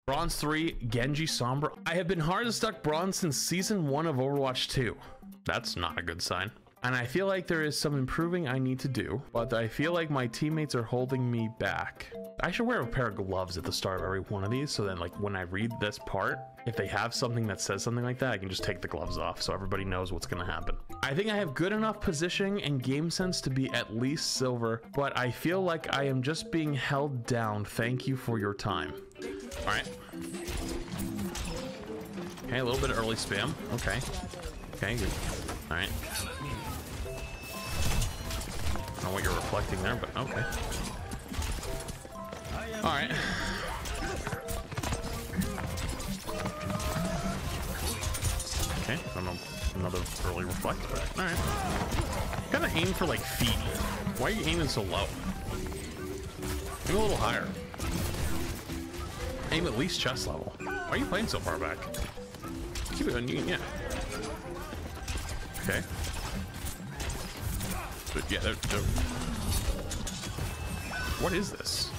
Bronze 3, Genji Sombra. I have been hard to stuck bronze since season 1 of Overwatch 2. That's not a good sign. And I feel like there is some improving I need to do, but I feel like my teammates are holding me back. I should wear a pair of gloves at the start of every one of these, so then like when I read this part, if they have something that says something like that, I can just take the gloves off so everybody knows what's gonna happen. I think I have good enough positioning and game sense to be at least silver, but I feel like I am just being held down. Thank you for your time. All right. Okay, a little bit of early spam. Okay. Okay, good. All right. I don't know what you're reflecting there, but okay. All right. Okay, I don't know, another early reflect, but all right. Gotta aim for like feet. Why are you aiming so low? Aim a little higher. Aim at least chest level. Why are you playing so far back? Keep it on you, yeah. Okay. But yeah, what is this?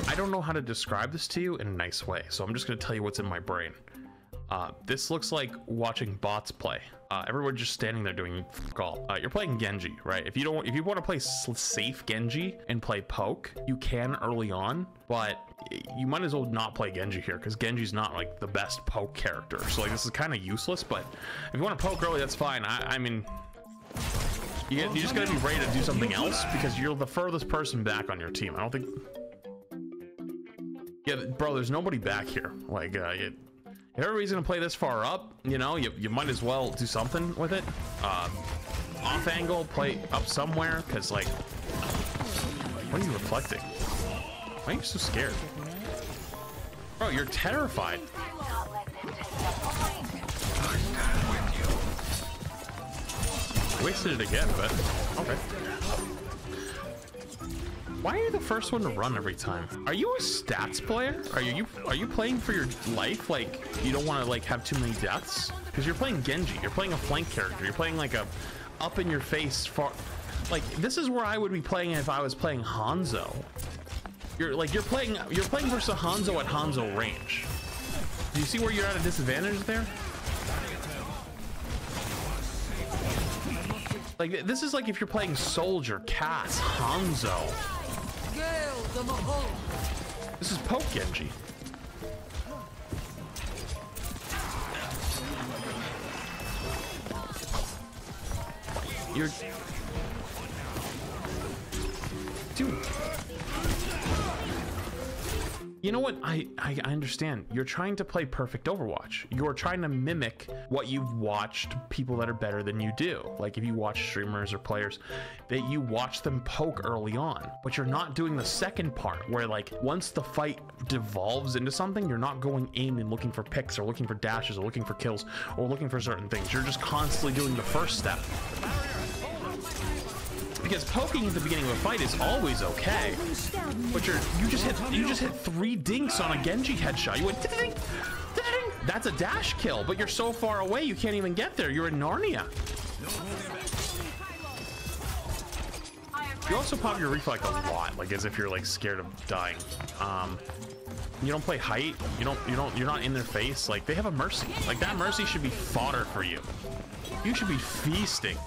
I don't know how to describe this to you in a nice way, so I'm just gonna tell you what's in my brain. This looks like watching bots play. Everyone just standing there doing fuck all. You're playing Genji, right? If you want to play safe Genji and play poke, you can early on, but you might as well not play Genji here because Genji's not like the best poke character. So like this is kind of useless. But if you want to poke early, that's fine. I mean, you just gotta be ready to do something else because you're the furthest person back on your team. I don't think. Yeah, bro, there's nobody back here. Like, if everybody's gonna play this far up, you know, you might as well do something with it. Off angle, play up somewhere, because like, what are you reflecting? Why are you so scared? Bro, you're terrified. Wasted it again, but okay. Why are you the first one to run every time? Are you a stats player? Are you playing for your life? Like you don't want to like have too many deaths? Because you're playing Genji. You're playing a flank character. You're playing like a up in your face far. Like this is where I would be playing if I was playing Hanzo. You're playing versus Hanzo at Hanzo range. Do you see where you're at a disadvantage there? Like this is like if you're playing Soldier, Cass, Hanzo. This is poke Genji. You're... Dude. You know what? I understand. You're trying to play perfect Overwatch. You're trying to mimic what you've watched people that are better than you do. Like if you watch streamers or players, that you watch them poke early on. But you're not doing the second part where like once the fight devolves into something, you're not going aim and looking for picks or looking for dashes or looking for kills or looking for certain things. You're just constantly doing the first step. Because poking at the beginning of a fight is always okay, but you just hit 3 dinks on a Genji headshot. You went ding, ding. That's a dash kill, but you're so far away you can't even get there. You're in Narnia. You also pop your reflect a lot, like as if you're like scared of dying. You don't play height. You're not in their face. Like they have a mercy. Like that mercy should be fodder for you. You should be feasting.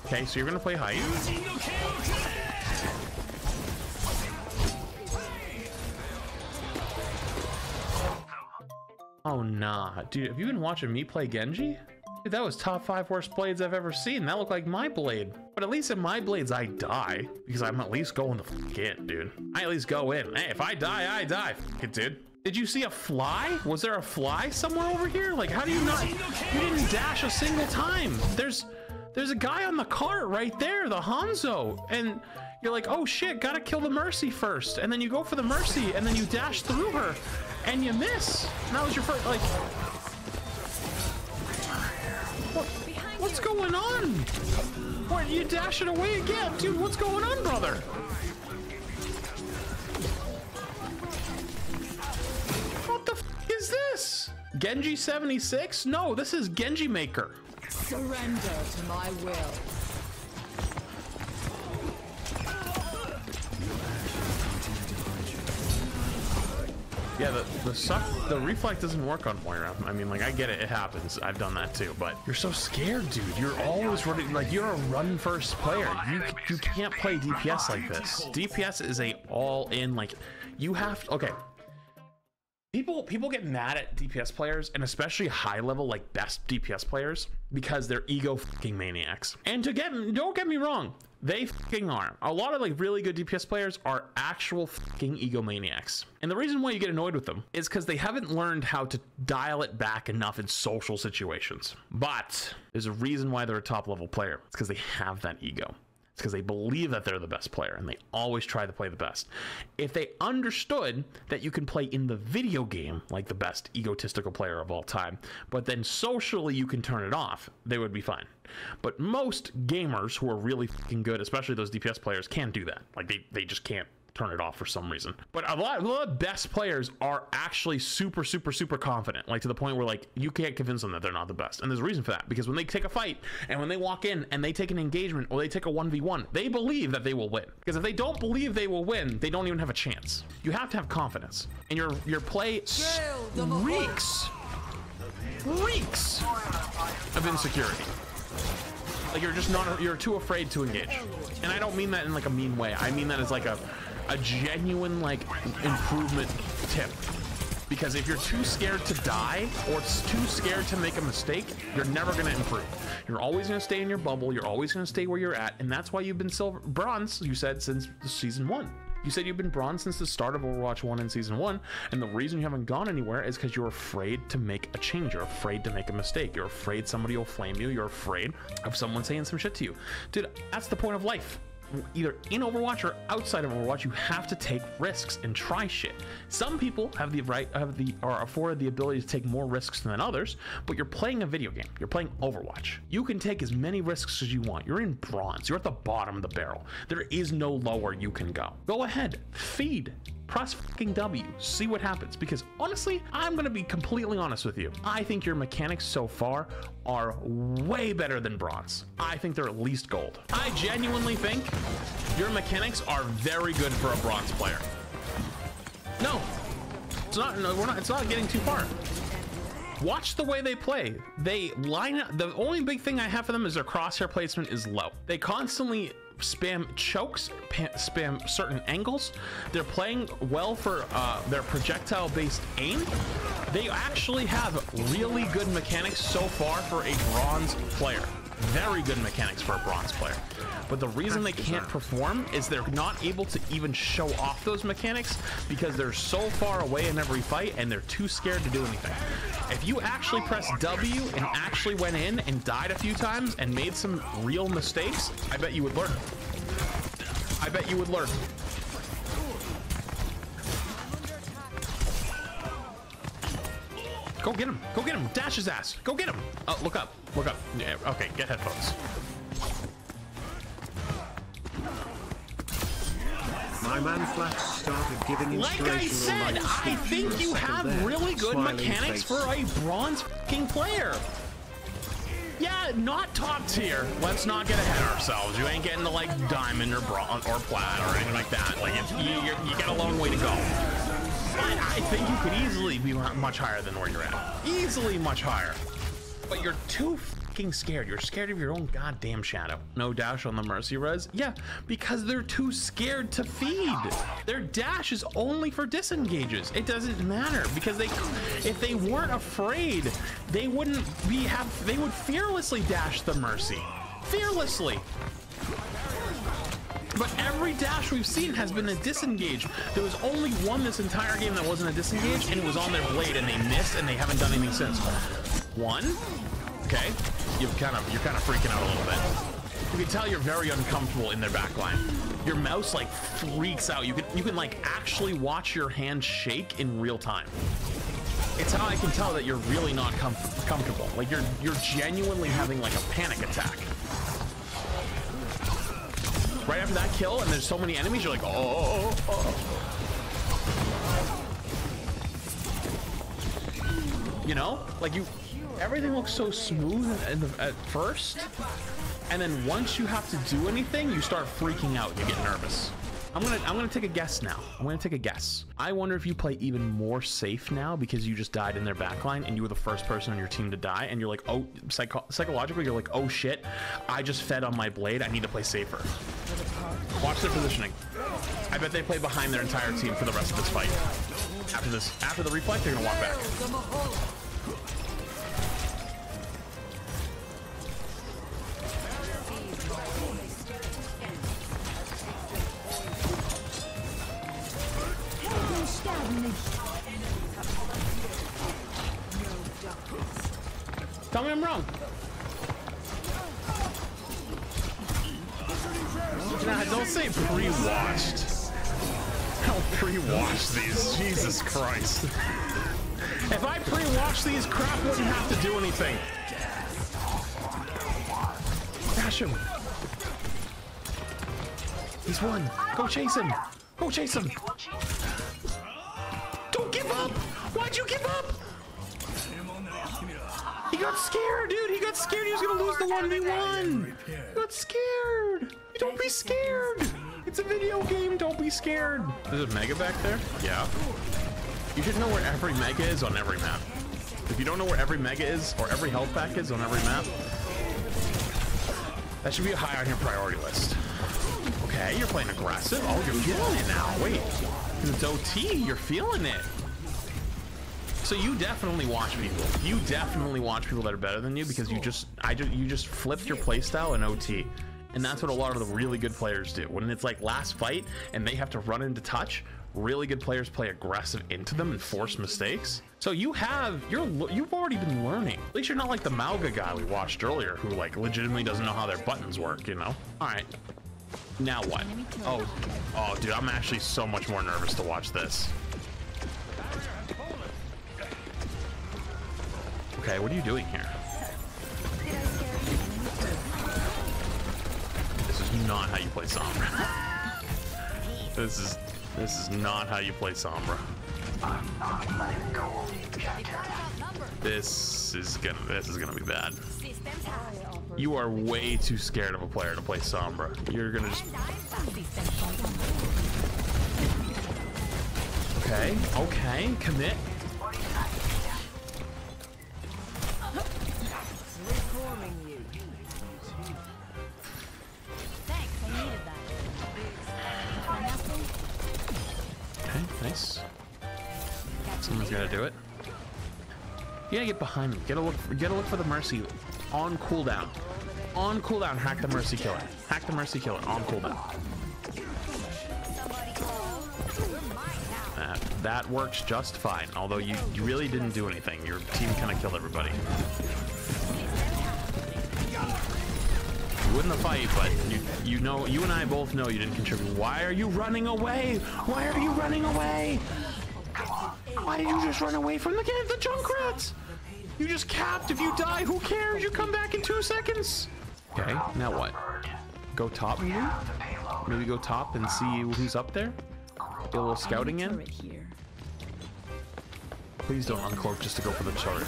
Okay, so you're gonna play height. Oh nah, dude, have you been watching me play Genji? Dude, that was top 5 worst blades I've ever seen. That looked like my blade. But at least in my blades, I die because I'm at least going the fuck in, dude. I at least go in. Hey, if I die, I die. Fuck it, dude. Did you see a fly? Was there a fly somewhere over here? Like, how do you not? You didn't dash a single time. There's a guy on the cart right there, the Hanzo, and you're like, oh shit, gotta kill the Mercy first, and then you go for the Mercy, and then you dash through her, and you miss. And that was your first, like, what's going on? What, you dash it away again? Dude, what's going on, brother? What the f is this? Genji 76? No, this is Genji Maker. Surrender to my will. Yeah, the reflect doesn't work on Moira. I mean, like, I get it, it happens. I've done that too, but you're so scared, dude. You're always running, like, you're a run first player. You can't play DPS like this. DPS is a all in, like, you have to, okay. People get mad at DPS players, and especially high level, like best DPS players, because they're ego fucking maniacs. And don't get me wrong, they fucking are. A lot of like really good DPS players are actual fucking egomaniacs. And the reason why you get annoyed with them is because they haven't learned how to dial it back enough in social situations. But there's a reason why they're a top level player. It's because they have that ego. It's because they believe that they're the best player and they always try to play the best. If they understood that you can play in the video game like the best egotistical player of all time, but then socially you can turn it off, they would be fine. But most gamers who are really fucking good, especially those DPS players, can't do that. Like they just can't turn it off for some reason. But a lot of best players are actually super confident, like to the point where like you can't convince them that they're not the best. And there's a reason for that, because when they take a fight and when they walk in and they take an engagement or they take a 1v1, they believe that they will win. Because if they don't believe they will win, they don't even have a chance. You have to have confidence, and your play reeks of insecurity. Like you're too afraid to engage. And I don't mean that in like a mean way. I mean that as like a genuine like improvement tip. Because if you're too scared to die or too scared to make a mistake, you're never going to improve. You're always going to stay in your bubble. You're always going to stay where you're at. And that's why you've been bronze, you said, since season 1. You said you've been bronze since the start of Overwatch 1 in season 1, and the reason you haven't gone anywhere is because you're afraid to make a change. You're afraid to make a mistake. You're afraid somebody will flame you. You're afraid of someone saying some shit to you. Dude, that's the point of life. Either in Overwatch or outside of Overwatch, you have to take risks and try shit. Some people have the right, are afforded the ability to take more risks than others, but you're playing a video game. You're playing Overwatch. You can take as many risks as you want. You're in bronze. You're at the bottom of the barrel. There is no lower you can go. Go ahead, feed. Press fucking W, see what happens. Because honestly, I'm gonna be completely honest with you. I think your mechanics so far are way better than bronze. I think they're at least gold. I genuinely think your mechanics are very good for a bronze player. No, it's not. No, we're not. It's not getting too far. Watch the way they play. They line up. The only big thing I have for them is their crosshair placement is low. They constantly spam chokes, spam certain angles. They're playing well for their projectile based aim. They actually have really good mechanics so far for a bronze player. Very good mechanics for a bronze player. But the reason they can't perform is they're not able to even show off those mechanics because they're so far away in every fight and they're too scared to do anything. If you actually pressed W and actually went in and died a few times and made some real mistakes, I bet you would learn. I bet you would learn. Go get him. Go get him. Dash his ass. Go get him. Oh, look up. Look up. Yeah, okay, get headphones. My man Flat started giving like I said, I think you have really good mechanics for a bronze fucking player. Yeah, not top tier. Let's not get ahead of ourselves. You ain't getting to like diamond or bronze or plat or anything like that. Like you got a long way to go. But I think you could easily be much higher than where you're at. Easily much higher. But you're too fucking scared. You're scared of your own goddamn shadow. No dash on the Mercy res? Yeah, because they're too scared to feed. Their dash is only for disengages. It doesn't matter because if they weren't afraid, they wouldn't they would fearlessly dash the Mercy. Fearlessly. But every dash we've seen has been a disengage. There was only one this entire game that wasn't a disengage, and it was on their blade, and they missed, and they haven't done anything since. One? Okay. You're kind of freaking out a little bit. You can tell you're very uncomfortable in their backline. Your mouse like freaks out. You can like actually watch your hand shake in real time. It's how I can tell that you're really not comfortable. Like you're genuinely having like a panic attack. Right after that kill, and there's so many enemies, you're like, oh. You know, like everything looks so smooth at first, and then once you have to do anything, you start freaking out. You get nervous. I'm gonna take a guess now. I'm gonna take a guess. I wonder if you play even more safe now because you just died in their backline and you were the first person on your team to die, and you're like, oh, psychologically, you're like, oh shit, I just fed on my blade. I need to play safer. Watch their positioning. I bet they play behind their entire team for the rest of this fight. After the reflect, they're gonna walk back. Tell me I'm wrong. Nah, don't say pre-washed. Don't pre-wash these. Jesus Christ. If I pre-wash these, crap wouldn't have to do anything. Dash him. He's won. Go chase him. Go chase him. Don't give up. Why'd you give up? He got scared, dude. He got scared. He was gonna lose the 1v1. He got scared. Don't be scared. It's a video game. Don't be scared. There's a mega back there? Yeah. You should know where every mega is on every map. If you don't know where every mega is or every health pack is on every map, that should be high on your priority list. Okay, you're playing aggressive. Oh, you're feeling it now. Wait, it's OT. You're feeling it. So you definitely watch people. You definitely watch people that are better than you because you just flipped your playstyle in OT. And that's what a lot of the really good players do. When it's like last fight and they have to run into touch, really good players play aggressive into them and force mistakes. So you've already been learning. At least you're not like the Mauga guy we watched earlier who like legitimately doesn't know how their buttons work, you know? All right, now what? Oh dude, I'm actually so much more nervous to watch this. Okay, what are you doing here? This is not how you play Sombra. This is not how you play Sombra. I'm not letting go of the objective. This is gonna be bad. You are way too scared of a player to play Sombra. You're gonna just. Okay, commit. Nice. Someone's gotta do it. You gotta get behind me. Get a look for the mercy on cooldown. On cooldown, hack the mercy killer. Hack the mercy killer on cooldown. That works just fine. Although you really didn't do anything. Your team kind of killed everybody. You win the fight, but you know, you and I both know you didn't contribute. Why are you running away? Why are you running away? Why did you just run away from the Junkrats? You just capped. If you die, who cares? You come back in 2 seconds. Okay, now what? Go top maybe? Maybe go top and see who's up there? Get a little scouting in? Please don't uncloak just to go for the turret.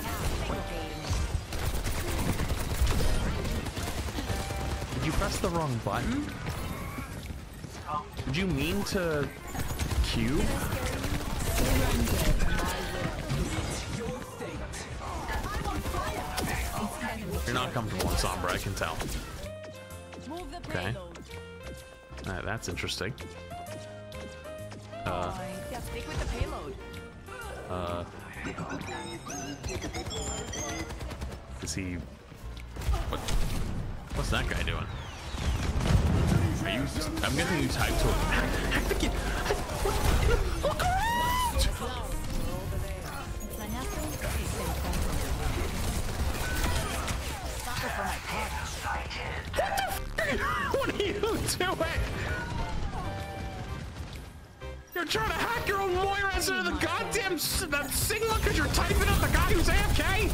Did you press the wrong button? Did you mean to Q? You're not comfortable in Sombra, I can tell. Okay. That's interesting. Is he... What's that guy doing? Are you... I'm guessing you typed to him. Hack the kid! Look around! What are you doing? You're trying to hack your own Moira into the goddamn that signal because you're typing up the guy who's AFK?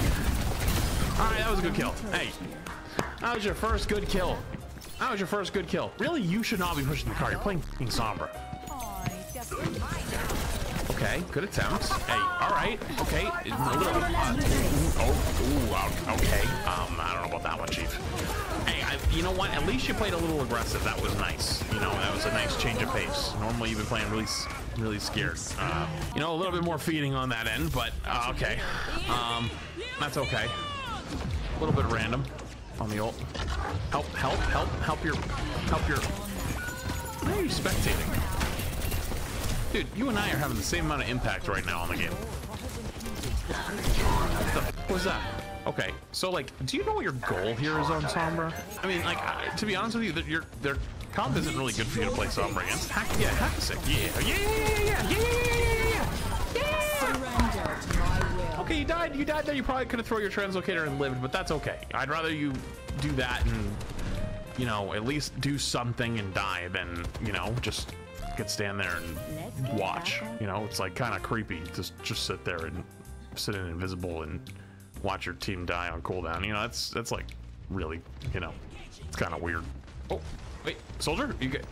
Alright, that was a good kill. Hey, that was your first good kill. That was your first good kill. Really, you should not be pushing the car. You're playing Sombra. Okay, good attempt. Hey, all right, okay. A little, okay. I don't know about that one, Chief. Hey, you know what? At least you played a little aggressive. That was nice. You know, that was a nice change of pace. Normally, you've been playing really scared. You know, a little bit more feeding on that end, but okay. That's okay. A little bit random on the ult. Help your. Why are you spectating? Dude, you and I are having the same amount of impact right now on the game. What the f was that? Okay, so like, do you know what your goal here is on Sombra? I mean, like, to be honest with you, their comp isn't really good for you to play Sombra against. Hack the sick. Yeah. Okay, you died there. You probably could have thrown your translocator and lived, but that's okay. I'd rather you do that and, you know, at least do something and die than, you know, just stand there and watch. You know, it's like kind of creepy to just sit there and sit in invisible and watch your team die on cooldown. You know, that's like really, you know, it's kind of weird. Oh, wait, soldier, you get?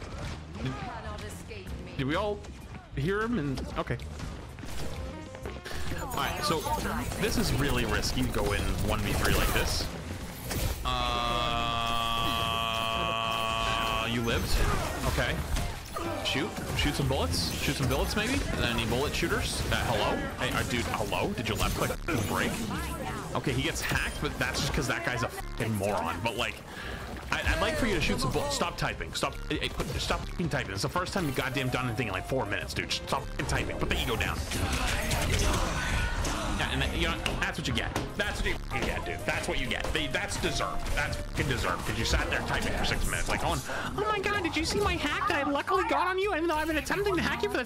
Did we all hear him? And okay. All right, so this is really risky to go in 1v3 like this. You lived. Okay. Shoot some bullets maybe. Any bullet shooters? Hello? Hey, dude, hello? Did you left click break? Okay, he gets hacked, but that's just because that guy's a fucking moron. But like, I'd like for you to shoot some bullets. Stop typing. Stop typing. It's the first time you goddamn done anything in like 4 minutes, dude. Just stop typing. Put the ego down. Yeah, and you know, that's what you get. That's what you get, dude. That's what you get. That's deserved. That's fucking deserved. Because you sat there typing for 6 minutes, like going, oh my god, did you see my hack that I luckily got on you? Even though I've been attempting to hack you for the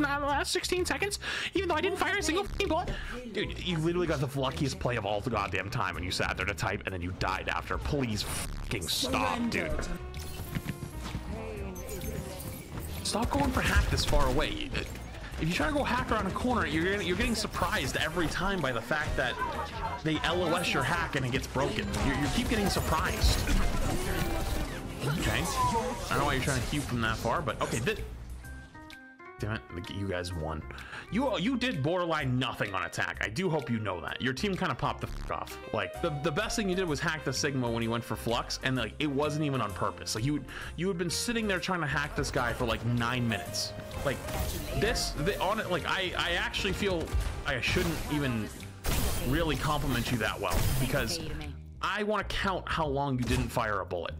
last 16 seconds, even though I didn't fire a single fucking bullet. Dude, you literally got the luckiest play of all the goddamn time, and you sat there to type, and then you died after. Please fucking stop, dude. Stop going for hack this far away. If you try to go hack around a corner, you're getting surprised every time by the fact that they LOS your hack and it gets broken. You keep getting surprised. Okay. I don't know why you're trying to queue from that far, but okay. Damn it, you guys won. You did borderline nothing on attack. I do hope you know that. Your team kind of popped the f off. Like, the best thing you did was hack the Sigma when he went for Flux, and like, it wasn't even on purpose. Like, you had been sitting there trying to hack this guy for like 9 minutes. Like, I actually feel I shouldn't even really compliment you that well, because I want to count how long you didn't fire a bullet.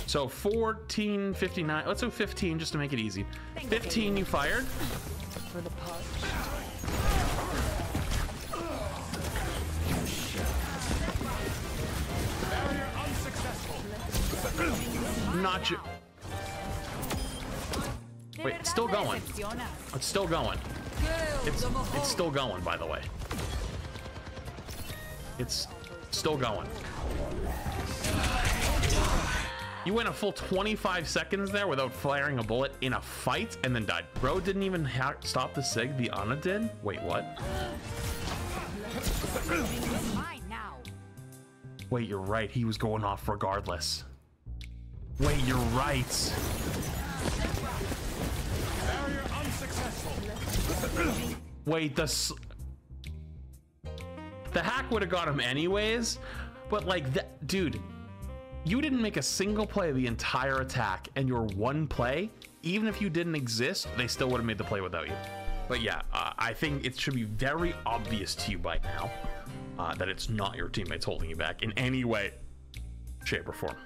So 14:59. Let's do 15 just to make it easy. 15 you fired. Not you. Wait, it's still going. It's still going. It's still going, by the way. It's still going. You went a full 25 seconds there without firing a bullet in a fight and then died. Bro didn't even stop the Sig, the Ana did? Wait, what? Wait, you're right. He was going off regardless. Wait, you're right. Wait, the hack would have got him anyways, but like that, dude. You didn't make a single play the entire attack, and your one play, even if you didn't exist, they still would have made the play without you. But yeah, I think it should be very obvious to you by now that it's not your teammates holding you back in any way, shape, or form.